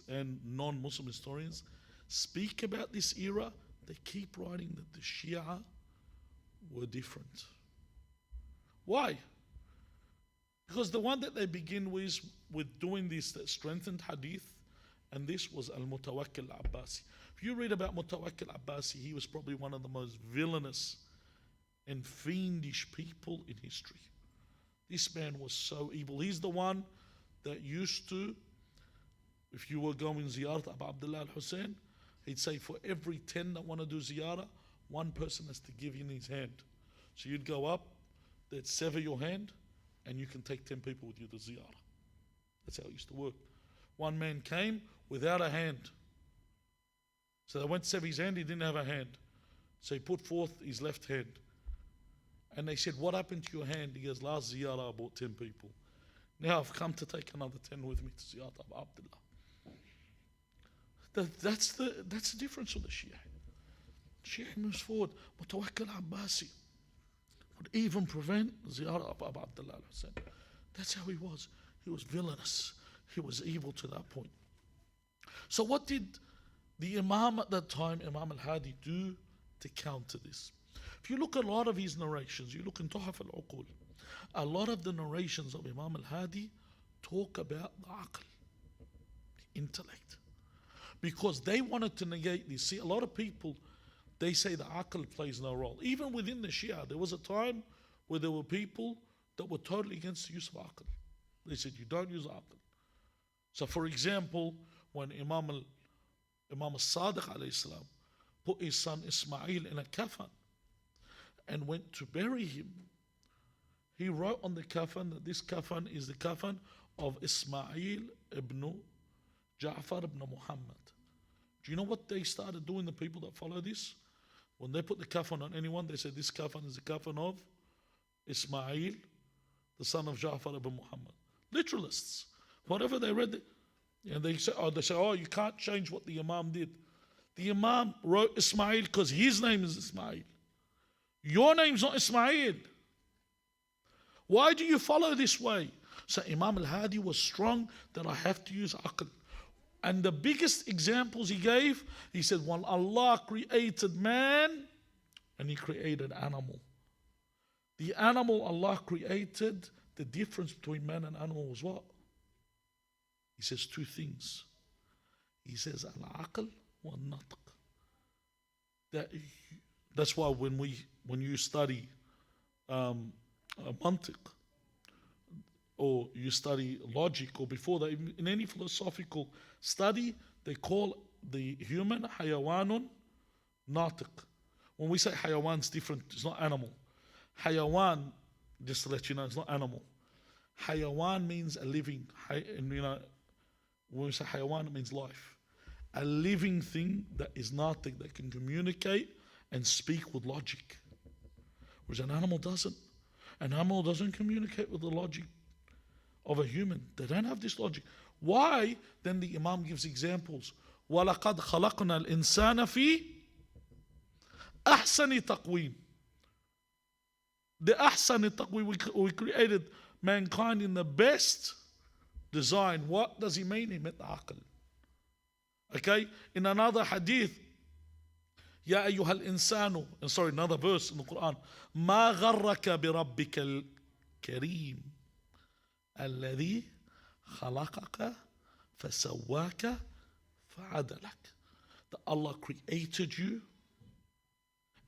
and non-Muslim historians speak about this era, they keep writing that the Shia were different. Why? Because the one that they begin with doing this that strengthened hadith, and this was al-Mutawakkil al-Abbasi. If you read about Mutawakkil al-Abbasi, he was probably one of the most villainous and fiendish people in history. This man was so evil. He's the one that used to, if you were going ziyarat Abu Abdullah al-Hussein, he'd say for every 10 that want to do ziyarah, one person has to give in his hand. So you'd go up, they'd sever your hand, and you can take 10 people with you to ziyarah. That's how it used to work. One man came without a hand. So they went to sever his hand, he didn't have a hand. So he put forth his left hand. And they said, what happened to your hand? He goes, last ziyarah I brought 10 people. Now I've come to take another 10 with me to ziyarah Abu Abdullah. That's the difference with the Shia. Shia moves forward. Mutawakkil Abbasi would even prevent ziyarah of Abu Abdullah al-Hussein. That's how he was. He was villainous. He was evil to that point. So what did the Imam at that time, Imam al-Hadi, do to counter this? If you look at a lot of his narrations, you look in Tuhaf al-Uqul, a lot of the narrations of Imam al-Hadi talk about the aql, the intellect. Because they wanted to negate this. See, a lot of people, they say the aql plays no role. Even within the Shia, there was a time where there were people that were totally against the use of aql. They said, you don't use aql. So for example, when Imam al-Sadiq alayhi salam put his son Ismail in a kafan and went to bury him, he wrote on the kafan that this kafan is the kafan of Ismail ibn Ja'far ibn Muhammad. Do you know what they started doing, the people that follow this? When they put the kafan on anyone, they said this kafan is the kafan of Ismail, the son of Ja'far ibn Muhammad. Literalists. Whatever they read, and they say, oh, you can't change what the Imam did. The Imam wrote Ismail because his name is Ismail. Your name's not Ismail. Why do you follow this way? So Imam al-Hadi was strong that I have to use aql. And the biggest examples he gave, he said, when Allah created man and he created animal. The animal Allah created, the difference between man and animal was what? He says two things. He says al-aql wa natq. That's why when you study mantiq, or you study logic, or before that, in any philosophical study, they call the human hayawanun natiq. When we say hayawan, it's different, it's not animal. Hayawan, just to let you know, it's not animal. Hayawan means a living, and when we say hayawan, it means life. A living thing that is natiq, that can communicate and speak with logic. Whereas an animal doesn't. An animal doesn't communicate with the logic of a human. They don't have this logic. Why? Then the Imam gives examples. وَلَقَدْ خَلَقْنَا الْإِنسَانَ فِي أَحْسَنِ تَقْوِيمٍ. The أحسن تقويم, we created mankind in the best design. What does he mean? He meant the aql. Okay? In another hadith, يا أيها الإنسان, sorry, another verse in the Quran, ما غرك بربك الكريم الذي خلقك فسواك فعدلك. That Allah created you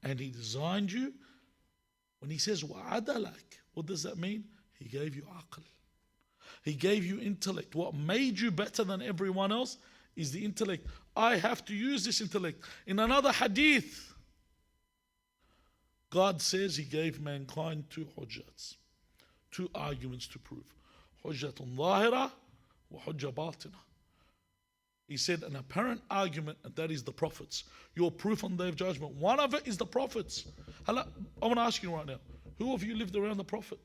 and He designed you. When He says وعدلك, what does that mean? He gave you aql. He gave you intellect. What made you better than everyone else is the intellect. I have to use this intellect. In another hadith, God says He gave mankind two hujjats, two arguments to prove. Hujjatun zahira wa hujja batina. He said an apparent argument, and that is the prophets. Your proof on the day of judgment. One of it is the prophets. I want to ask you right now, who of you lived around the prophet?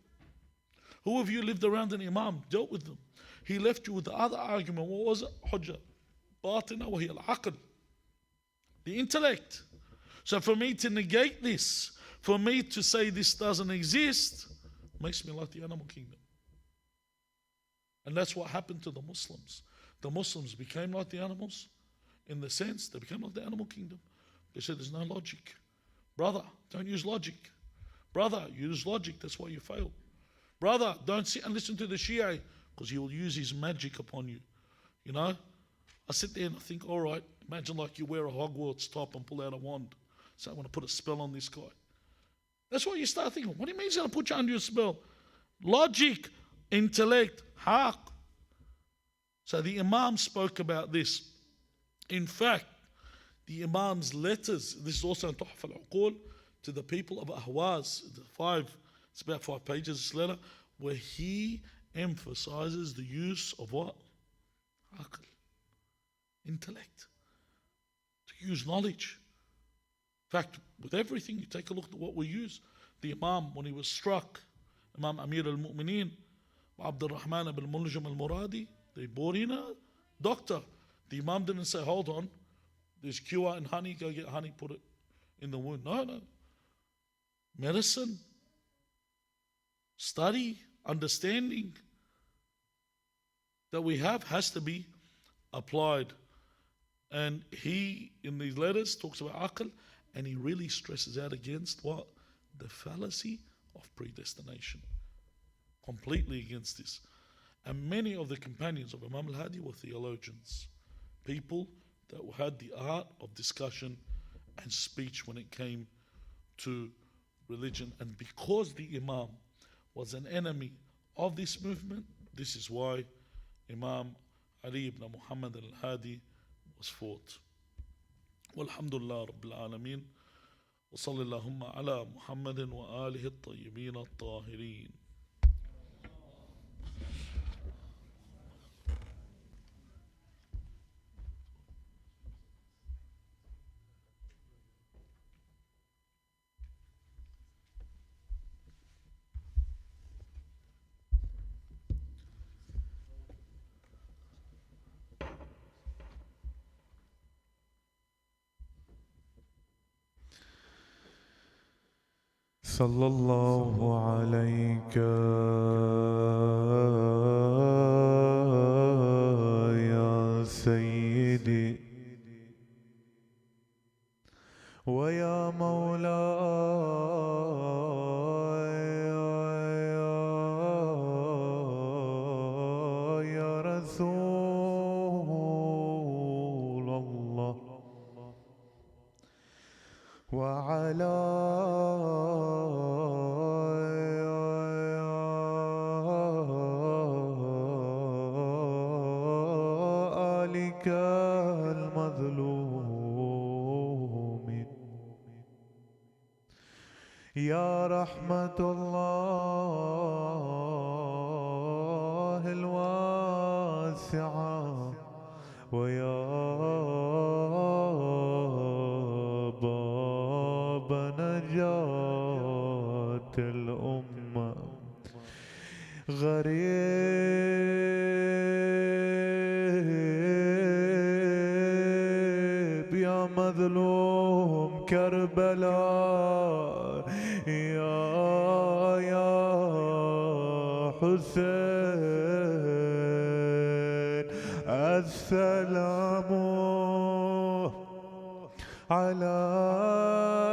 Who of you lived around an imam, dealt with them? He left you with the other argument. What was it? Hujjah. Batina wa hiya al-aql. The intellect. So for me to negate this, for me to say this doesn't exist, makes me like the animal kingdom. And that's what happened to the Muslims. the Muslims became like the animals, in the sense they became like the animal kingdom. They said there's no logic. Brother, don't use logic. Brother, use logic, that's why you fail. Brother, don't sit and listen to the Shia, because he will use his magic upon you. You know? I sit there and I think, all right, imagine like you wear a Hogwarts top and pull out a wand. So I want to put a spell on this guy. That's what you start thinking. What do you mean he's going to put you under your spell? Logic, intellect, haq. So the Imam spoke about this. In fact, the Imam's letters, this is also in Tuhfa al-Uqul, to the people of Ahwaz, it's about 5 pages, this letter, where he emphasizes the use of what? Aql, intellect, to use knowledge. In fact, with everything, you take a look at what we use. The Imam, when he was struck, Imam Amir al-Mu'mineen, Abdul Rahman ibn Muljam al-Muradi, they brought in a doctor. The Imam didn't say, hold on, there's cure in honey, go get honey, put it in the wound. No. Medicine, study, understanding that we have has to be applied. And he, in these letters, talks about aql, and he really stresses out against what? The fallacy of predestination. Completely against this. And many of the companions of Imam al-Hadi were theologians. People that had the art of discussion and speech when it came to religion. And because the Imam was an enemy of this movement, this is why Imam Ali ibn Muhammad al-Hadi was fought. Walhamdulillah Rabbil Alameen. Wa sallallahu ala Muhammadin wa alihi at-tayyibin at-tahirin. صلى الله عليك يا سيدي ويا مولاي يا رسول الله وعلى آلك المظلومين يا رحمة الله الواسعة ويا باب نجاة الأمة غريب يا مظلوم كربلاء يا حسين السلام على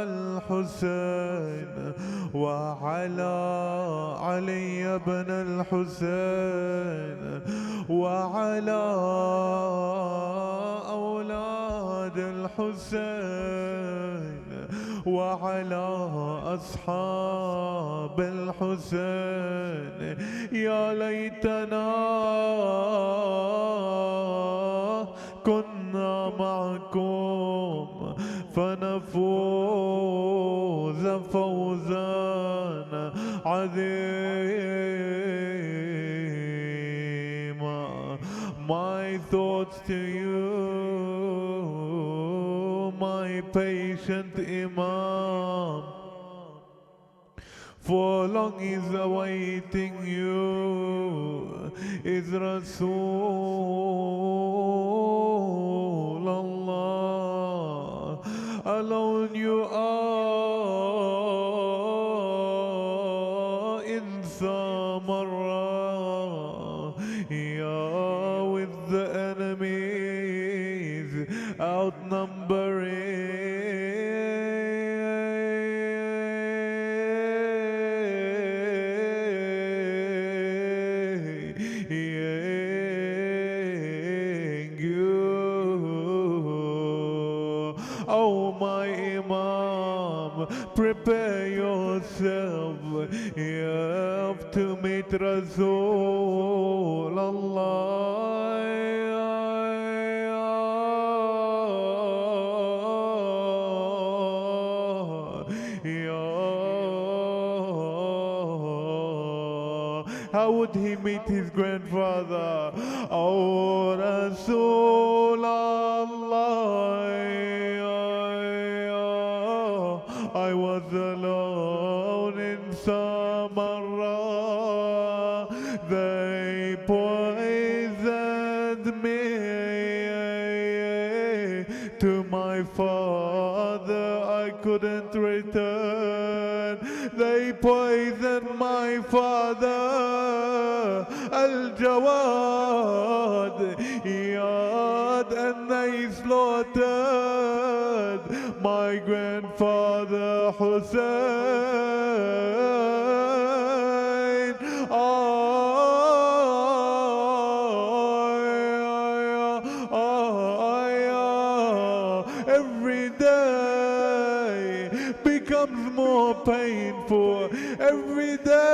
الحسين وعلى علي بن الحسين وعلى أولاد الحسين وعلى أصحاب الحسين يا ليتنا كنا معكم فنفوز فوزا عظيما. My thoughts to you, my patient Imam, for long is awaiting you, is Rasul Allah. Alone you are in Samarra, yeah, with the enemy outnumbering you. Oh my Imam, prepare yourself, you have to meet Rasul How would he meet his grandfather? Oh Rasulallah, I was alone in Samarra. They poisoned me. To my father I couldn't return. They poisoned my father, Al-Jawad, Iyad, and they slaughtered my grandfather Hussein. Every day becomes more painful. Every day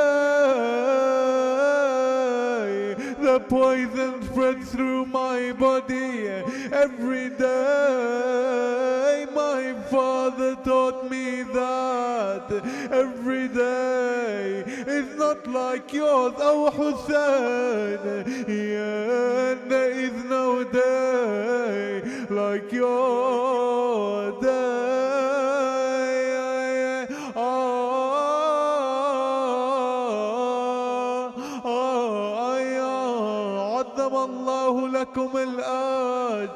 the poison spreads through my body. Every day my father taught me that every day is not like yours, oh Hussein. Yeah, there is no day like your day. عظم الله لكم الأجر.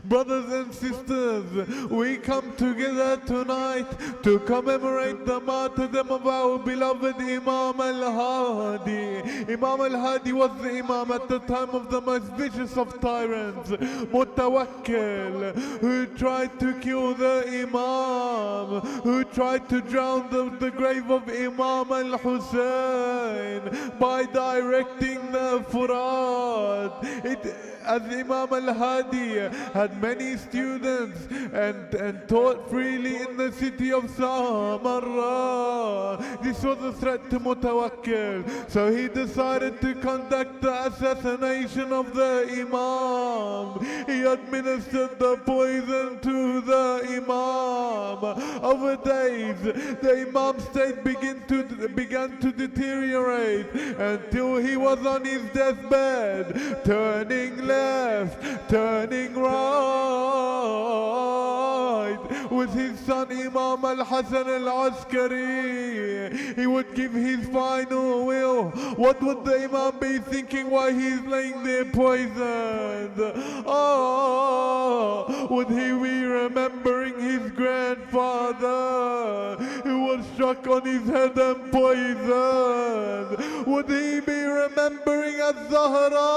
Brothers and sisters, we come together tonight to commemorate the martyrdom of our beloved Imam al-Hadi. Imam al-Hadi was the Imam at the time of the most vicious of tyrants, Mutawakkil, who tried to kill the Imam, who tried to drown the grave of Imam al-Hussein by directing the Furat. As Imam al-Hadi had many students and taught freely in the city of Samarra, this was a threat to Mutawakkil. So he decided to conduct the assassination of the Imam. He administered the poison to the Imam. Over days, the Imam's state began to deteriorate until he was on his deathbed, turning left, turning right. With his son Imam al-Hasan al-Askari, he would give his final will. What would the Imam be thinking while he's laying there poisoned? Oh, would he be remembering his grandfather who was struck on his head and poisoned? Would he be remembering Az-Zahra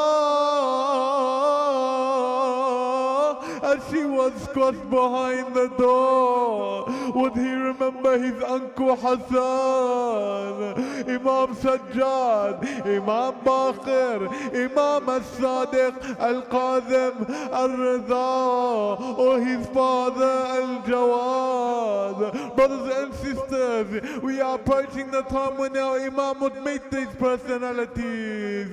as she was squashed behind the door? Would he remember his uncle Hassan, Imam Sajjad, Imam Baqir, Imam al-Sadiq, al-Qadhim, al-Rida, or his father al-Jawad? Brothers and sisters, we are approaching the time when our Imam would meet these personalities.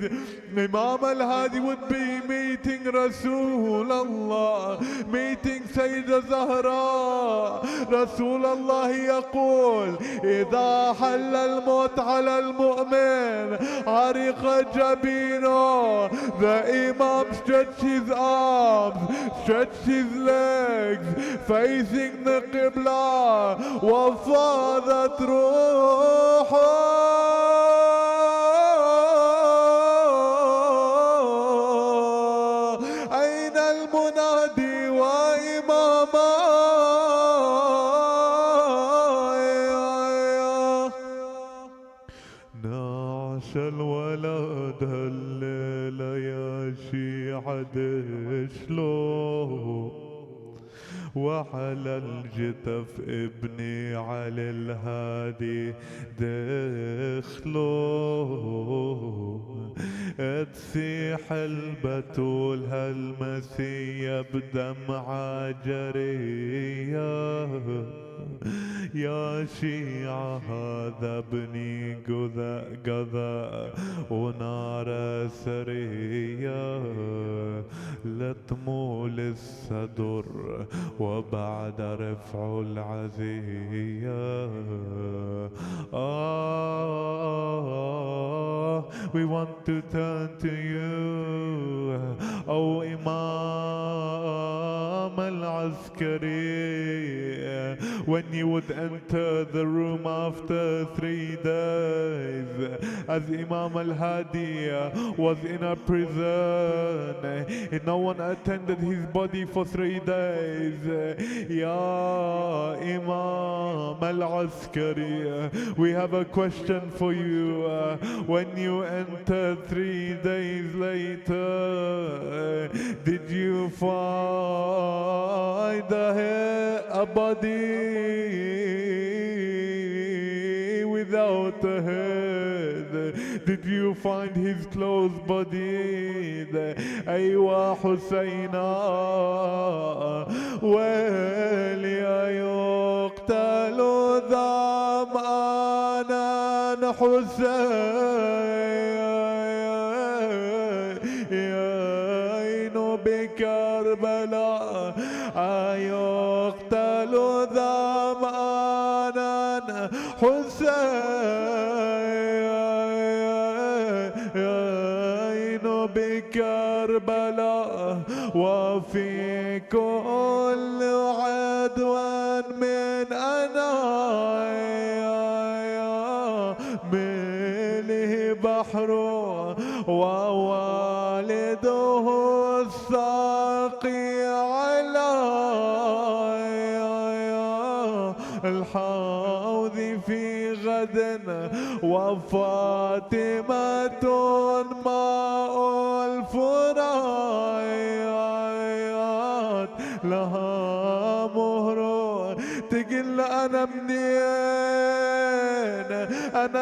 Imam al-Hadi would be meeting Rasulullah, meeting Sayyida Zahra. Rasulullah يقول إذا حل الموت على المؤمن عرق جبينه. The Imam stretched his arms, stretched his legs, facing the Qibla, وفاضت روحه. أين المنادي وإماما؟ نعش الولد الليلة يا شيعة شلون وعلى الجتف ابني علي الهادي دخلوا تسيح البتول هالمسية بدمعة جرية يا شيعة هذا ابني قذى ونار سرية لتمول الصدر وبعد رفع العزية. We want to turn to you, O Imam al-Askari. When you would enter the room after 3 days, as Imam al-Hadi was in a prison, no one attended his body for 3 days. Ya Imam al-Askari, we have a question for you. When you entered 3 days later, did you find a body without a head? Did you find his clothes bodied? أيوة حسينا وليا يقتل ظمآنا حسين بكربلاء يقتل ظمآنا حسين بكربلاء وفي كل عدوى من مله بحر ووالده الساقي على الحوض في غد وفاطمة ماء الفرايات لها مهر تقل أنا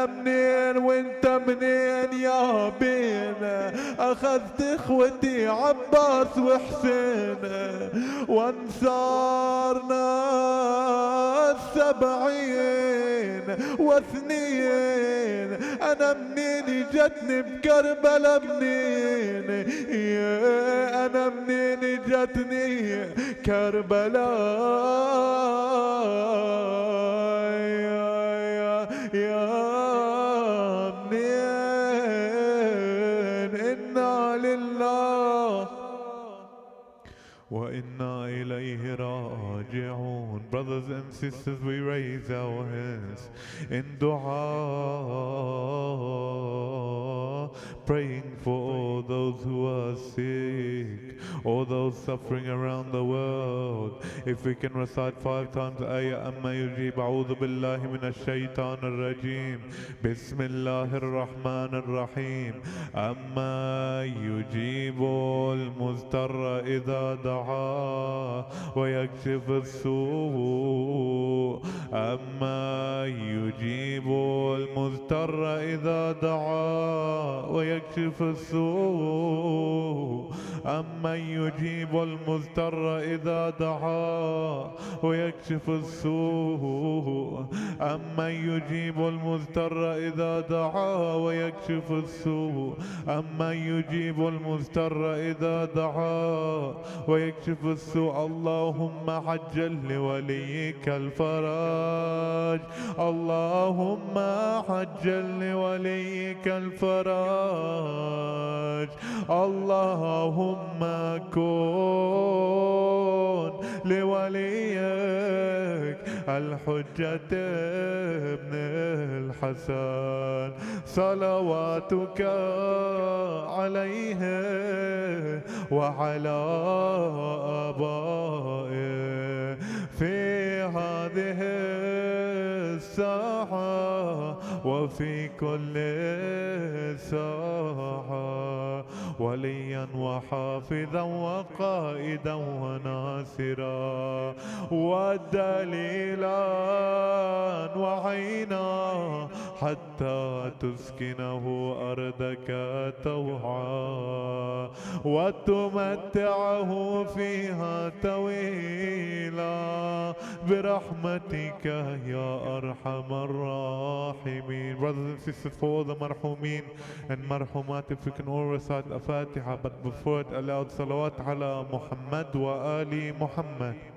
منين وانت منين يا بين أخذت اخوتي عباس وحسين وانصارنا 70 و2 أنا منين جتني بكربلا منين يا أنا منين جتني كربلا يا منين إنا لله وإنا إليه راجعون. Brothers and sisters, we raise our hands in dua, praying for all those who are sick, all those suffering around the world. If we can recite 5 times ayah amma yujib a'udhu billahi minash shaitan ar-rajim bismillahir rahmanir rahim amma yujibu al-muztarra idha da'a wa yakshif as-su' amma yujibu al-muztarra idha da'a wa yakshif as-su' amma yujibu al-muztarra idha da'a ويكشف السوء أمن يجيب المضطر إذا دعا ويكشف السوء أمن يجيب المضطر إذا دعا ويكشف السوء. اللهم عجل لوليك الفرج اللهم عجل لوليك الفرج اللهم كن لوليك الحجة ابن الحسن صلواتك عليه وعلى آبائه في هذه الساعة وفي كل ساعة، وليا وحافظا وقائدا وناصرا ودليلا وعينا، حتى تسكنه أرضك طوعا وتمتعه فيها طويلا برحمتك يا أرحم الراحمين. Brothers and sisters, for all the marhumin and marhumat, if we can all recite a Fatiha, but before it aloud salawat ala Muhammad wa ali Muhammad.